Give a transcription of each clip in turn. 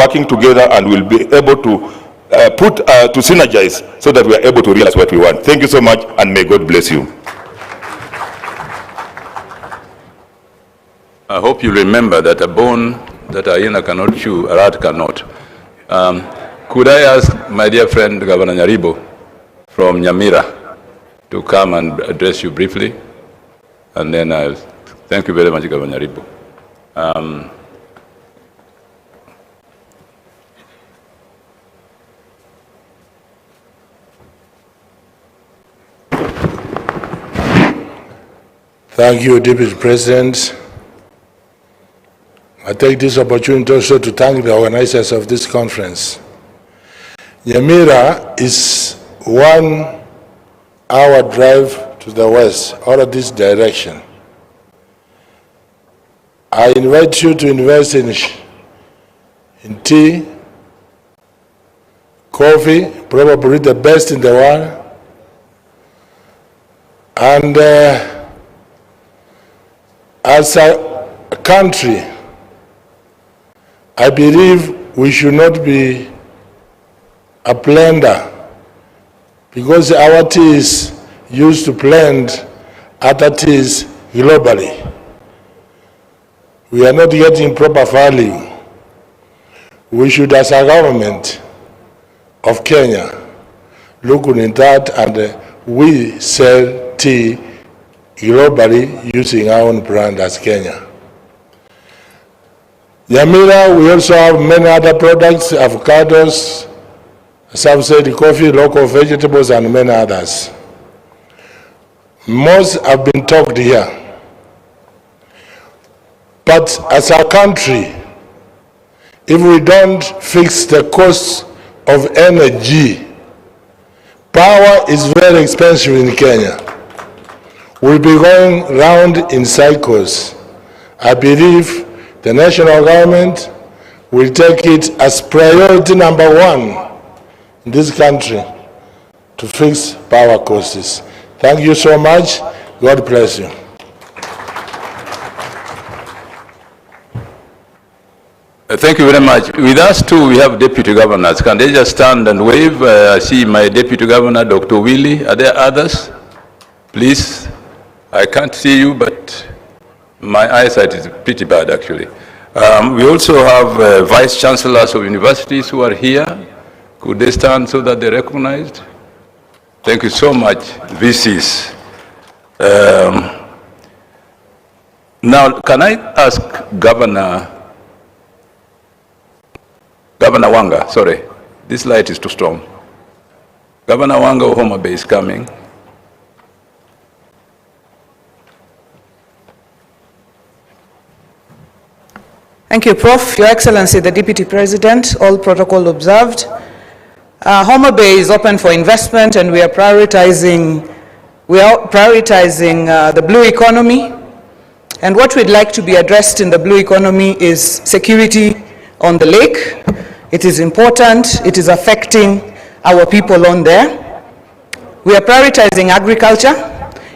working together and we'll be able to to synergize so that we are able to realize what we want. Thank you so much, and may God bless you. I hope you remember that a bone that a hyena cannot chew, a rat cannot. Could I ask my dear friend Governor Nyaribo from Nyamira to come and address you briefly? And then I'll thank you very much, Governor Nyaribo. Thank you, Deputy President. I take this opportunity also to thank the organizers of this conference. Nyamira is 1 hour drive to the west, out of this direction. I invite you to invest in tea, coffee, probably the best in the world, and as a country, I believe we should not be a blender, because our tea is used to blend other teas globally. We are not getting proper value. We should, as a government of Kenya, look into that, and we sell tea globally using our own brand as Kenya. Nyamira, we also have many other products, avocados, as I've said, coffee, local vegetables, and many others. Most have been talked here. But as a country, if we don't fix the cost of energy, power is very expensive in Kenya. We'll be going round in cycles. I believe the national government will take it as priority number 1 in this country to fix power costs. Thank you so much. God bless you. Thank you very much. With us too, we have deputy governors. Can they just stand and wave? I see my deputy governor, Dr. Willie. Are there others? Please. I can't see you, but my eyesight is pretty bad, actually. We also have vice chancellors of universities who are here. Could they stand so that they're recognized? Thank you so much, VCs. Now, can I ask Governor Wanga, sorry, this light is too strong. Governor Wanga of Homa Bay is coming. Thank you, Prof. Your Excellency, the Deputy President, all protocol observed. Homa Bay is open for investment, and we are prioritizing the blue economy. And what we'd like to be addressed in the blue economy is security on the lake. It is important. It is affecting our people on there. We are prioritizing agriculture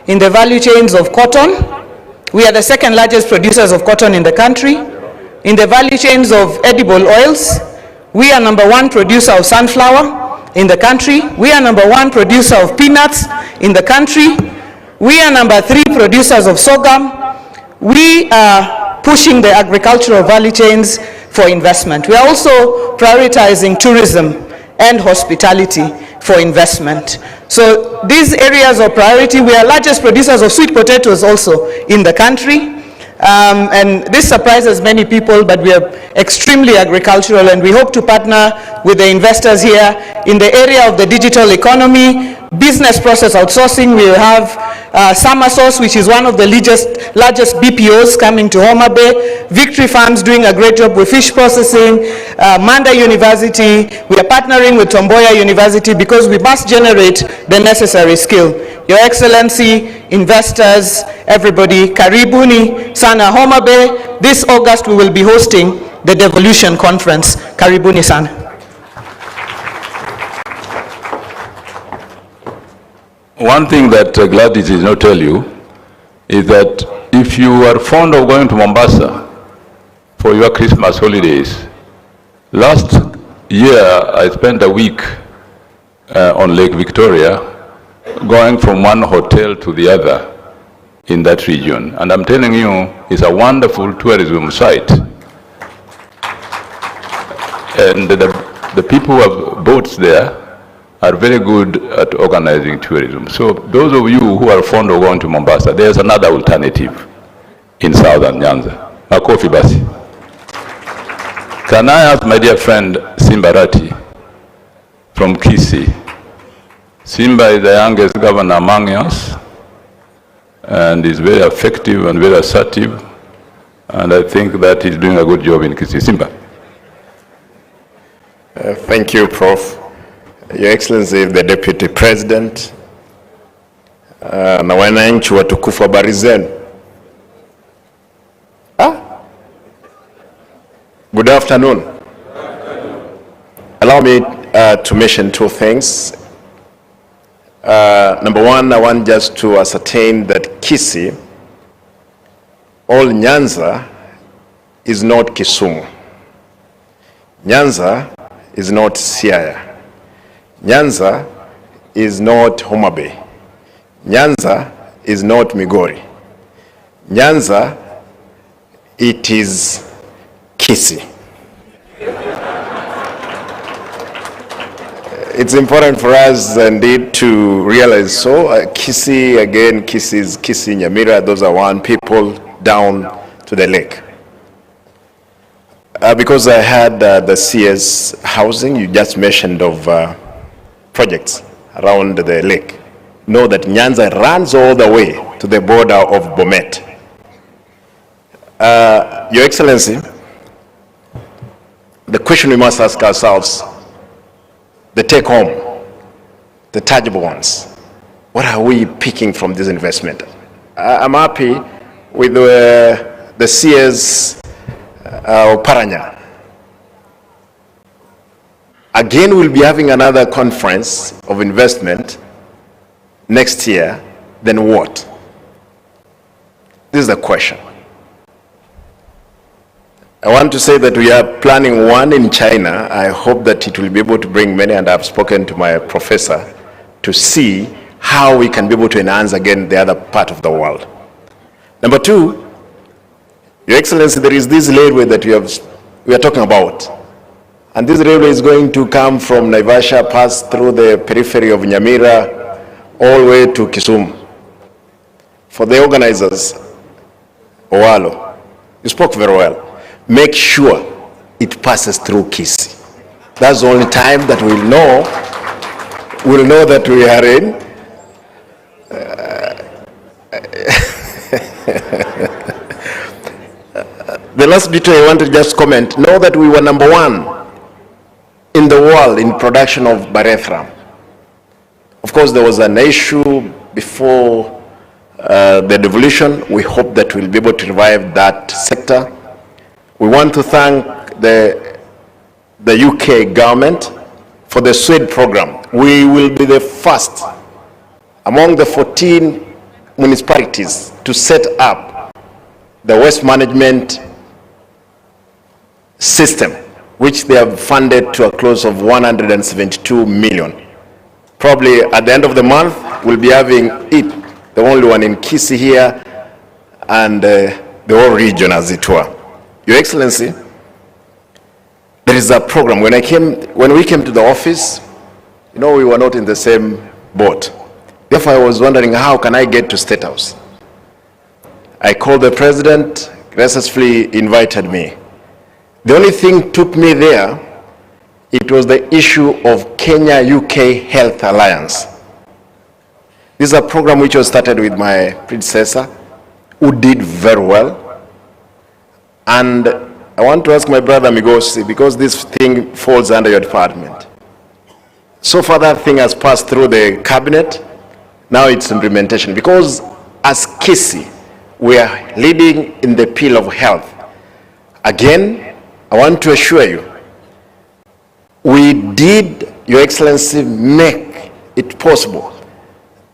in the value chains of cotton. We are the second largest producers of cotton in the country. In the value chains of edible oils, we are number 1 producer of sunflower in the country. We are number 1 producer of peanuts in the country. We are number 3 producers of sorghum. We are pushing the agricultural value chains for investment. We are also prioritizing tourism and hospitality for investment. So these areas of priority, we are largest producers of sweet potatoes also in the country. And this surprises many people, but we are extremely agricultural, and we hope to partner with the investors here in the area of the digital economy, business process outsourcing. We have Summersource, which is one of the largest BPOs coming to Homa Bay, Victory Farms doing a great job with fish processing, Manda University. We are partnering with Tomboya University because we must generate the necessary skill. Your Excellency, investors, everybody, karibuni sana Homa Bay. This August we will be hosting the Devolution Conference. Karibuni sana. One thing that Gladys did not tell you is that if you are fond of going to Mombasa for your Christmas holidays, Last year, I spent a week on Lake Victoria, going from one hotel to the other in that region. And I'm telling you, it's a wonderful tourism site. And the people who have boats there are very good at organizing tourism. So those of you who are fond of going to Mombasa, there's another alternative in southern Nyanza. Makofi basi. Can I ask my dear friend Simbarati from Kisii? Simba is the youngest governor among us, and is very effective and very assertive, and I think that he's doing a good job in Kisii. Simba. Thank you, Prof. Your Excellency, the Deputy President, na wananchi watukufu, habari zenu. Good afternoon. Allow me to mention two things. Number one, I want just to ascertain that Kisii, all Nyanza, is not Kisumu. Nyanza is not Siaya. Nyanza is not Homa Bay. Nyanza is not Migori. Nyanza, it is Kisii. It's important for us indeed to realize so. Kisii, again, Kisii, Nyamira, those are one people down to the lake. Because I had the CS housing, you just mentioned of projects around the lake. Know that Nyanza runs all the way to the border of Bomet. Your Excellency, the question we must ask ourselves, the take home, the tangible ones, what are we picking from this investment? I'm happy with the CS Paranya. Again, we'll be having another conference of investment next year. Then what? This is the question. I want to say that we are planning one in China. I hope that it will be able to bring many, and I've spoken to my professor to see how we can be able to enhance again the other part of the world. Number two, Your Excellency, there is this railway that we are talking about. And this railway is going to come from Naivasha, pass through the periphery of Nyamira, all the way to Kisumu. For the organizers, Owalo, you spoke very well. Make sure it passes through Kisii. That's the only time that we'll know that we are in. The last detail I want to just comment, know that we were number one in the world in production of Barethram. Of course, there was an issue before the devolution. We hope that we'll be able to revive that sector. We want to thank the UK government for the SWED program. We will be the first among the 14 municipalities to set up the waste management system, which they have funded to a close of 172 million. Probably at the end of the month, we'll be having it, the only one in Kisii here, and the whole region as it were. Your Excellency, there is a program. When we came to the office, we were not in the same boat. Therefore, I was wondering, how can I get to State House? I called the president, graciously invited me. The only thing took me there, it was the issue of Kenya-UK Health Alliance. This is a program which was started with my predecessor, who did very well. And I want to ask my brother Migosi, because this thing falls under your department. So far that thing has passed through the cabinet, now it's implementation. Because as Kisii, we are leading in the field of health. Again, I want to assure you, we did, Your Excellency, make it possible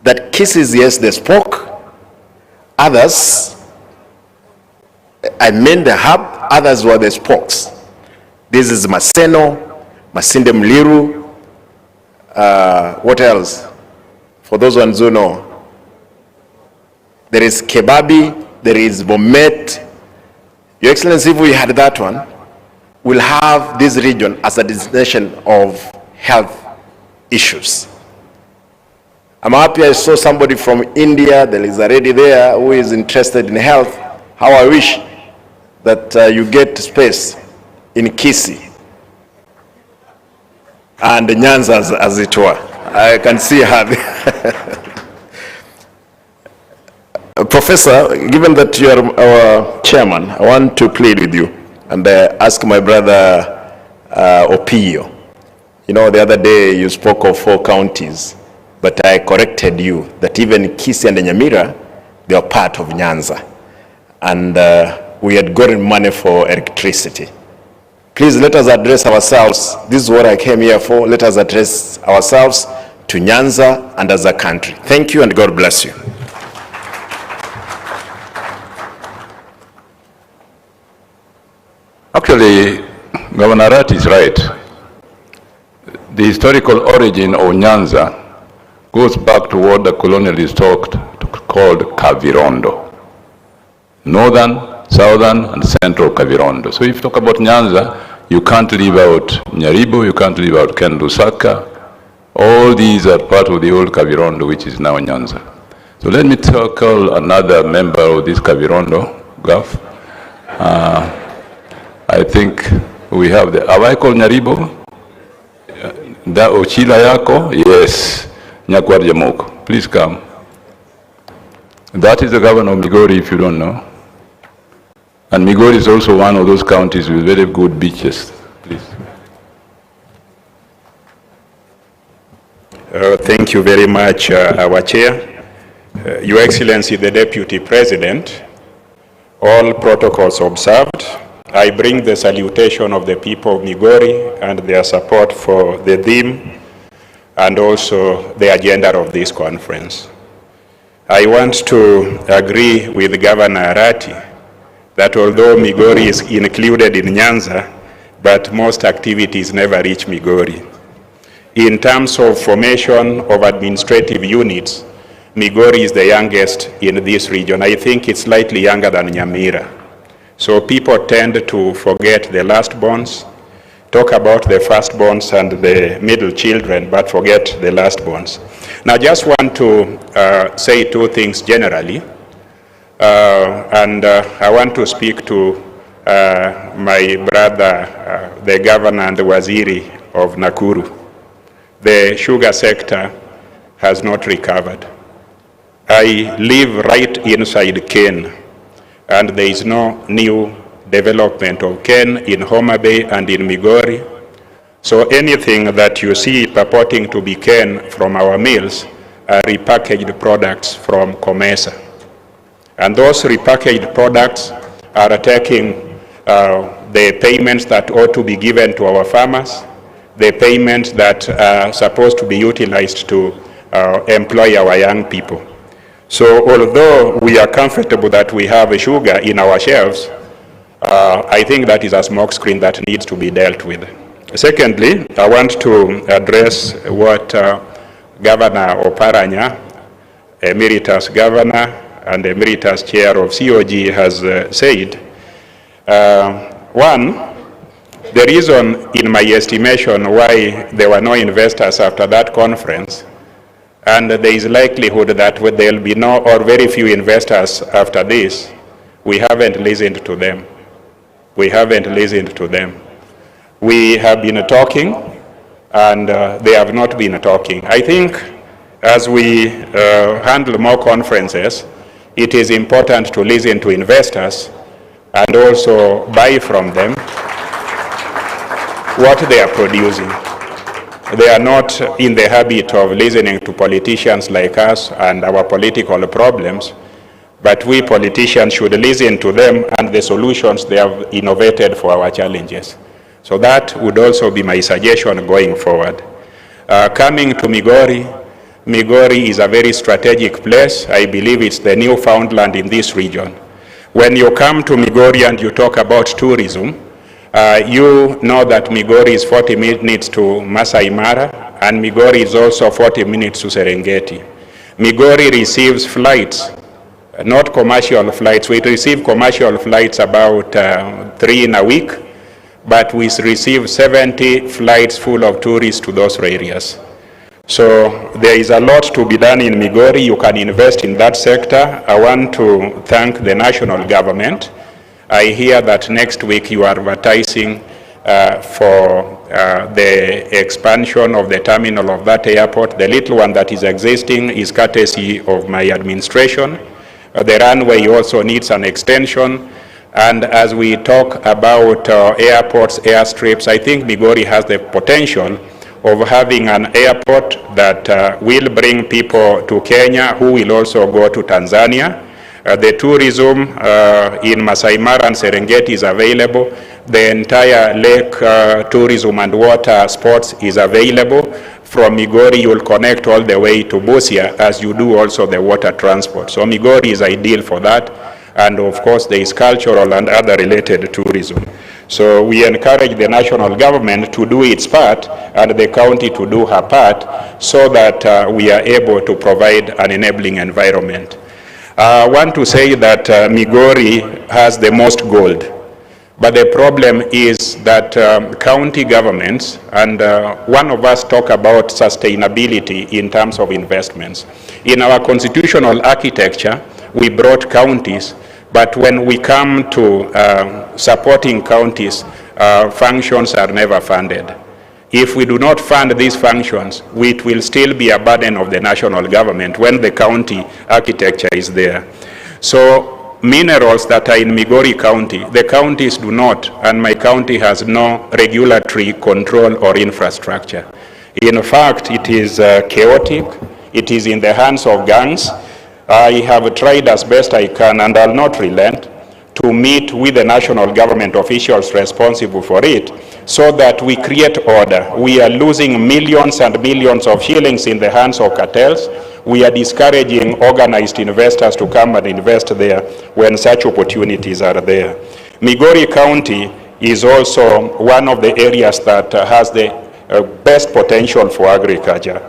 that Kisii, yes, they spoke, others, I mean the hub, others were the spokes. This is Maseno, Masinde Mliru, what else? For those ones who know, there is Kebabi, there is Bomet. Your Excellency, if we had that one, we'll have this region as a destination of health issues. I'm happy I saw somebody from India that is already there who is interested in health. How I wish that you get space in Kisii and Nyanza as it were. I can see her. Professor, given that you are our chairman, I want to plead with you and ask my brother Opio. You know, the other day you spoke of 4 counties, but I corrected you that even Kisii and Nyamira, they are part of Nyanza. And we had gotten money for electricity. Please let us address ourselves. This is what I came here for. Let us address ourselves to Nyanza and as a country. Thank you and God bless you. Actually, Governor Rat is right. The historical origin of Nyanza goes back to what the colonialists called Kavirondo. Northern, southern, and central Kavirondo. So if you talk about Nyanza, you can't leave out Nyaribo, you can't leave out Ken Lusaka. All these are part of the old Kavirondo, which is now Nyanza. So let me call another member of this Kavirondo, Gaf. I think we have the, have I called Nyaribo? Da Ochila Yako? Yes. Nyakwar Jamoko. Please come. That is the governor of Migori, if you don't know. And Migori is also one of those counties with very good beaches. Please. Thank you very much, our chair. Your Excellency, the Deputy President, all protocols observed. I bring the salutation of the people of Migori and their support for the theme and also the agenda of this conference. I want to agree with Governor Arati that although Migori is included in Nyanza, but most activities never reach Migori. In terms of formation of administrative units, Migori is the youngest in this region. I think it's slightly younger than Nyamira. So people tend to forget the last-borns, talk about the first-borns and the middle children, but forget the last-borns. Now, just want to say 2 things generally, and I want to speak to my brother, the governor and the waziri of Nakuru. The sugar sector has not recovered. I live right inside Ken, and there is no new development of Ken in Homa Bay and in Migori. So anything that you see purporting to be Ken from our mills are repackaged products from Comesa. And those repackaged products are taking the payments that ought to be given to our farmers, the payments that are supposed to be utilized to employ our young people. So although we are comfortable that we have a sugar in our shelves, I think that is a smokescreen that needs to be dealt with. Secondly, I want to address what Governor Oparanya, Emeritus Governor and Emeritus Chair of COG has said. One, the reason in my estimation why there were no investors after that conference, and there is likelihood that there will be no or very few investors after this, we haven't listened to them. We haven't listened to them. We have been talking, and they have not been talking. I think as we handle more conferences, it is important to listen to investors and also buy from them what they are producing. They are not in the habit of listening to politicians like us and our political problems, but we politicians should listen to them and the solutions they have innovated for our challenges. So that would also be my suggestion going forward. Coming to Migori, Migori is a very strategic place. I believe it's the Newfoundland in this region. When you come to Migori and you talk about tourism, You know that Migori is 40 minutes to Masai Mara, and Migori is also 40 minutes to Serengeti. Migori receives flights, not commercial flights. We receive commercial flights about 3 in a week, but we receive 70 flights full of tourists to those areas. So there is a lot to be done in Migori. You can invest in that sector. I want to thank the national government. I hear that next week you are advertising for the expansion of the terminal of that airport. The little one that is existing is courtesy of my administration. The runway also needs an extension. And as we talk about airports, airstrips, I think Migori has the potential of having an airport that will bring people to Kenya who will also go to Tanzania. The tourism in Masai Mara and Serengeti is available. The entire lake tourism and water sports is available. From Migori, you will connect all the way to Busia, as you do also the water transport. So Migori is ideal for that. And of course, there is cultural and other related tourism. So we encourage the national government to do its part and the county to do her part so that we are able to provide an enabling environment. I want to say that Migori has the most gold. But the problem is that county governments, and one of us talk about sustainability in terms of investments. In our constitutional architecture, we brought counties, but when we come to supporting counties, functions are never funded. If we do not fund these functions, it will still be a burden of the national government when the county architecture is there. So minerals that are in Migori County, the counties do not, and my county has no regulatory control or infrastructure. In fact, it is chaotic. It is in the hands of gangs. I have tried as best I can, and I'll not relent, to meet with the national government officials responsible for it so that we create order. We are losing millions and millions of shillings in the hands of cartels. We are discouraging organized investors to come and invest there when such opportunities are there. Migori County is also one of the areas that has the best potential for agriculture.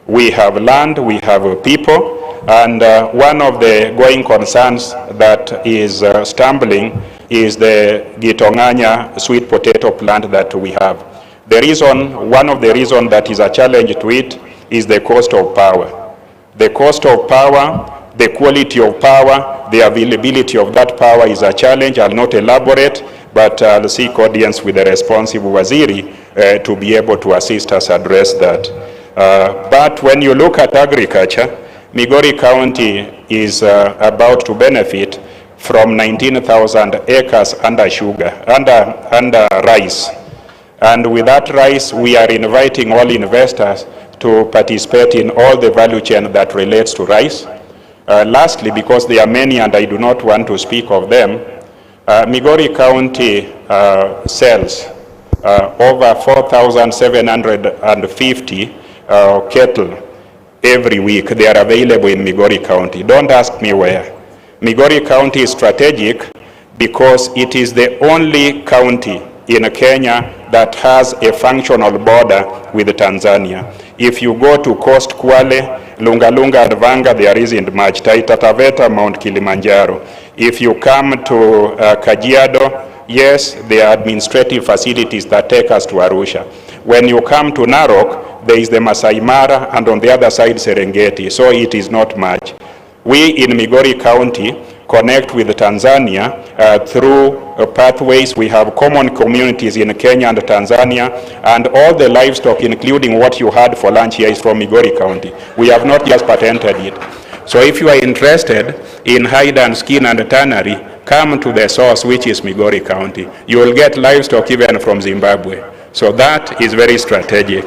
We have land, we have people, and one of the going concerns that is stumbling is the Gitonganya sweet potato plant that we have. One of the reasons that is a challenge to it is the cost of power. The cost of power, the quality of power, the availability of that power is a challenge. I'll not elaborate, but I'll seek audience with the responsible waziri to be able to assist us address that. But when you look at agriculture, Migori County is about to benefit from 19,000 acres under rice. And with that rice, we are inviting all investors to participate in all the value chain that relates to rice. Lastly, because there are many and I do not want to speak of them, Migori County sells over 4,750 cattle every week. They are available in Migori County. Don't ask me where. Migori County is strategic because it is the only county in Kenya that has a functional border with Tanzania. If you go to Coast Kwale, Lungalunga and Vanga, there isn't much. Taita Taveta, Mount Kilimanjaro. If you come to Kajiado, yes, there are administrative facilities that take us to Arusha. When you come to Narok, there is the Masai Mara, and on the other side, Serengeti, so it is not much. We in Migori County connect with Tanzania through pathways. We have common communities in Kenya and Tanzania, and all the livestock, including what you had for lunch here, is from Migori County. We have not just patented it. So if you are interested in hide and skin and tannery, come to the source, which is Migori County. You will get livestock even from Zimbabwe. So that is very strategic.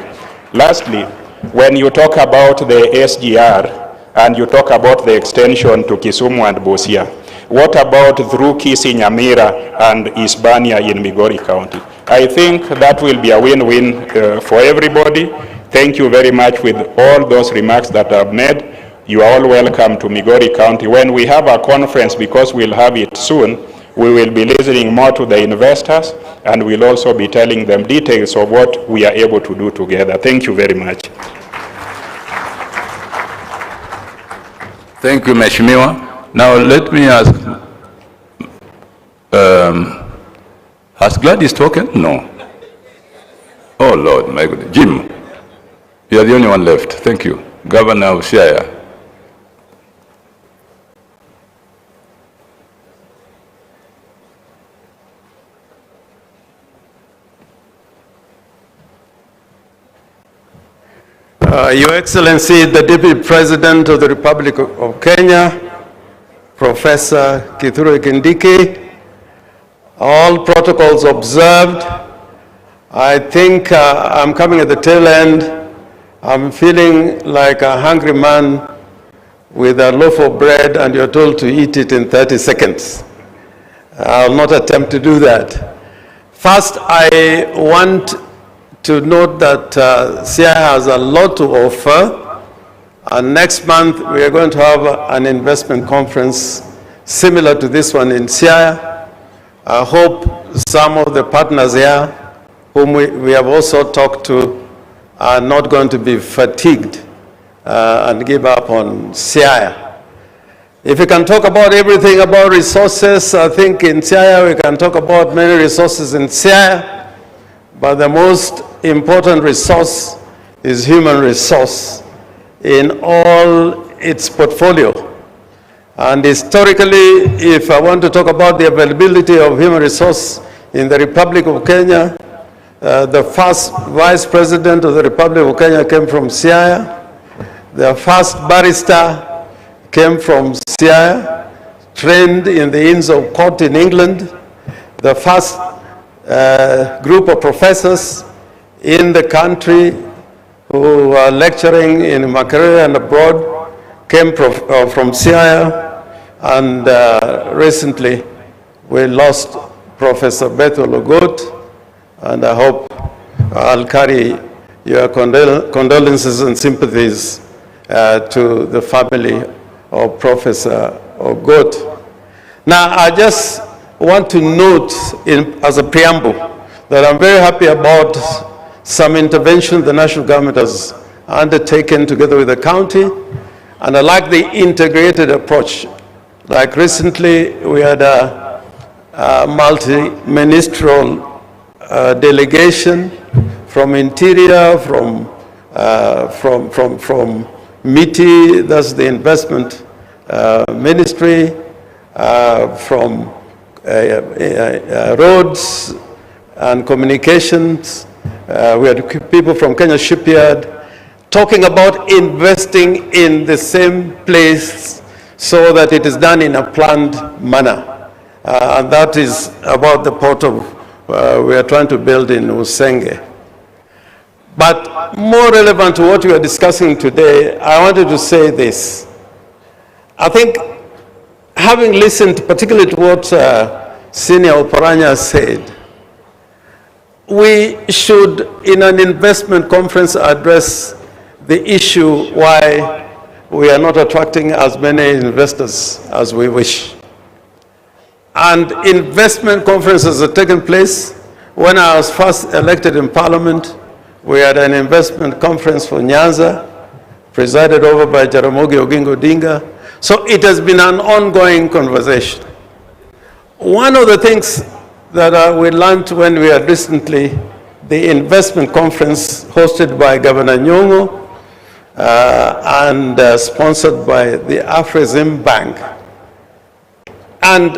Lastly, when you talk about the SGR and you talk about the extension to Kisumu and Busia, what about through Kisii, Nyamira and Hispania in Migori County? I think that will be a win-win for everybody. Thank you very much with all those remarks that I've made. You are all welcome to Migori County. When we have a conference, because we'll have it soon, we will be listening more to the investors and we'll also be telling them details of what we are able to do together. Thank you very much. Thank you, Mheshimiwa. Now let me ask, has Gladys spoken? No. Oh Lord, my goodness. Jim, you are the only one left. Thank you. Governor of Siaya. Your Excellency, the Deputy President of the Republic of Kenya, Professor Kindiki, all protocols observed. I think I'm coming at the tail end. I'm feeling like a hungry man with a loaf of bread and you're told to eat it in 30 seconds. I'll not attempt to do that. First, I want to note that Siaya has a lot to offer, and next month we are going to have an investment conference similar to this one in Siaya. I hope some of the partners here, whom we have also talked to, are not going to be fatigued and give up on Siaya. If we can talk about everything about resources, I think in Siaya we can talk about many resources in Siaya, but the most important resource is human resource in all its portfolio. And historically, if I want to talk about the availability of human resource in the Republic of Kenya, the first Vice President of the Republic of Kenya came from Siaya. The first barrister came from Siaya, trained in the Inns of Court in England. The first group of professors in the country who are lecturing in Makerere and abroad came from Siaya, and recently we lost Professor Bethuel Ogot, and I hope I'll carry your condolences and sympathies to the family of Professor Ogot. Now, I just want to note as a preamble that I'm very happy about some intervention the national government has undertaken together with the county, and I like the integrated approach. Like recently, we had a multi-ministerial delegation from Interior, from MITI, that's the investment ministry, from roads and communications. We had people from Kenya Shipyard talking about investing in the same place so that it is done in a planned manner. And that is about the port of, we are trying to build in Usenge. But more relevant to what we are discussing today, I wanted to say this. I think, having listened particularly to what Senior Oparanya said, we should, in an investment conference, address the issue why we are not attracting as many investors as we wish. And investment conferences have taken place. When I was first elected in Parliament, we had an investment conference for Nyanza, presided over by Jaramogi Oginga Odinga. So it has been an ongoing conversation. One of the things that we learned when we had recently the investment conference hosted by Governor Nyong'o and sponsored by the Afrexim Bank. And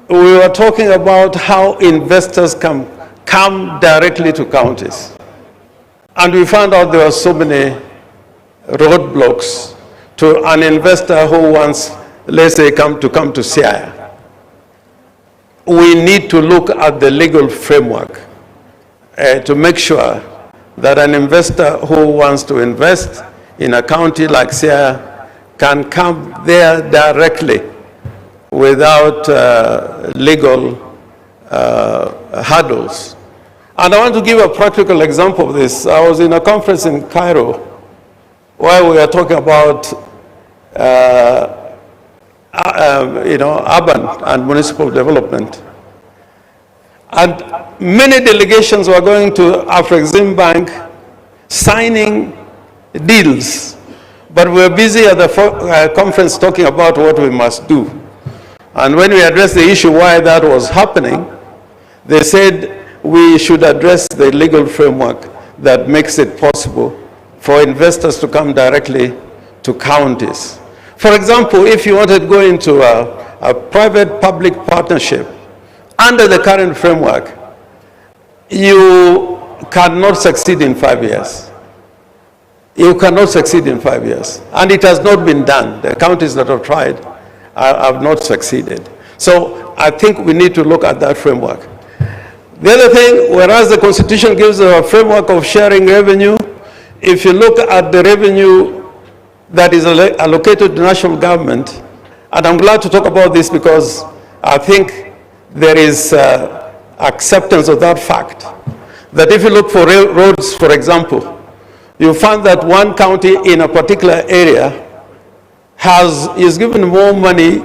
we were talking about how investors can come directly to counties. And we found out there were so many roadblocks to an investor who wants, let's say, come to Siaya. We need to look at the legal framework to make sure that an investor who wants to invest in a county like Siaya can come there directly without legal hurdles. And I want to give a practical example of this. I was in a conference in Cairo where we were talking about urban and municipal development. And many delegations were going to Afrexim Bank signing deals, but we were busy at the conference talking about what we must do. And when we addressed the issue why that was happening, they said we should address the legal framework that makes it possible for investors to come directly to counties. For example, if you wanted to go into a private-public partnership under the current framework, you cannot succeed in 5 years. You cannot succeed in 5 years. And it has not been done. The counties that have tried have not succeeded. So I think we need to look at that framework. The other thing, whereas the Constitution gives a framework of sharing revenue, if you look at the revenue that is allocated to national government, and I'm glad to talk about this because I think there is acceptance of that fact, that if you look for roads, for example, you find that one county in a particular area is given more money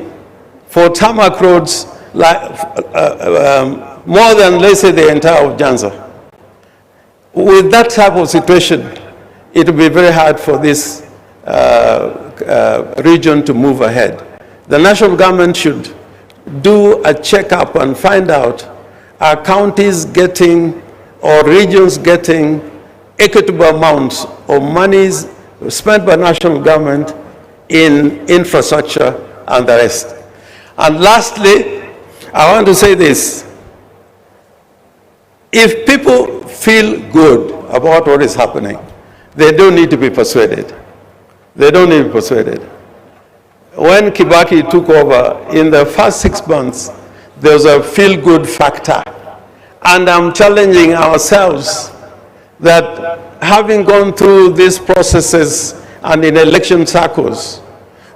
for tarmac roads, more than, let's say, the entire of Nyanza. With that type of situation, it will be very hard for this region to move ahead. The national government should do a checkup and find out, are counties getting or regions getting equitable amounts of monies spent by national government in infrastructure and the rest. And lastly, I want to say this. If people feel good about what is happening, they don't need to be persuaded. They don't need to be persuaded. When Kibaki took over, in the first 6 months, there was a feel-good factor. And I'm challenging ourselves that having gone through these processes and in election cycles,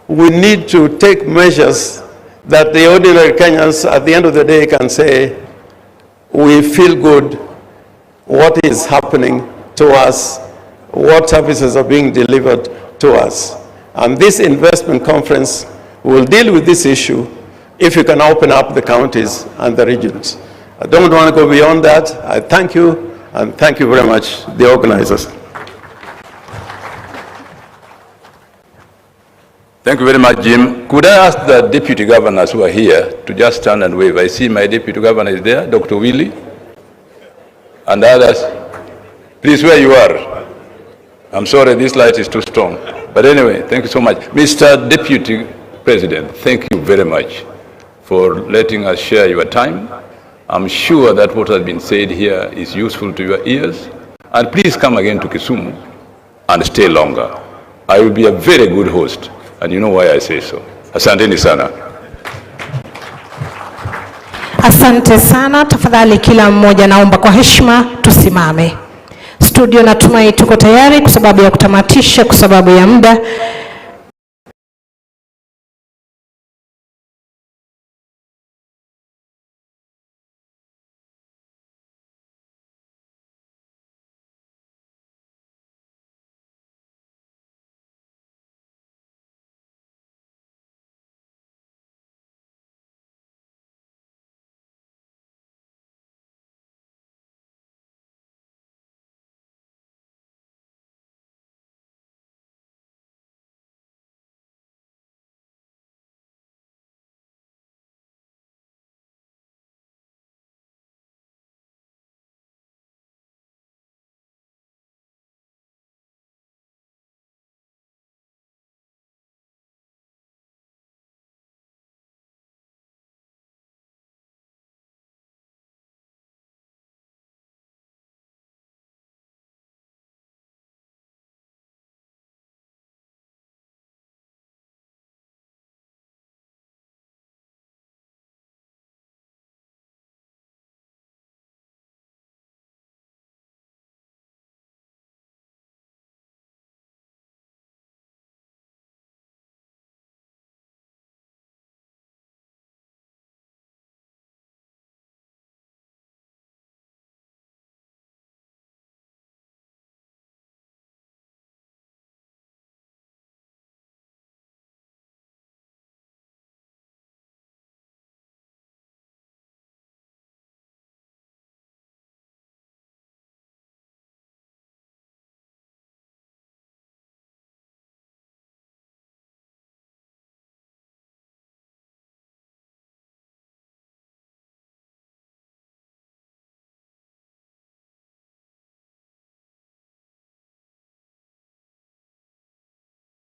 we need to take measures that the ordinary Kenyans at the end of the day can say, we feel good, what is happening to us, what services are being delivered to us. And this investment conference will deal with this issue if you can open up the counties and the regions. I don't want to go beyond that. I thank you, and thank you very much, the organizers. Thank you very much, Jim. Could I ask the deputy governors who are here to just stand and wave? I see my deputy governor is there, Dr. Willie, and others. Please, where you are. I'm sorry, this light is too strong. But anyway, thank you so much. Mr. Deputy President, thank you very much for letting us share your time. I'm sure that what has been said here is useful to your ears. And please come again to Kisumu and stay longer. I will be a very good host, and you know why I say so. Asanteni sana. Asante sana. Tafadhali kila mmoja naomba kwa heshima tusimame. Studio natumai tuko tayari kwa sababu ya kutamatisha, kwa sababu ya muda.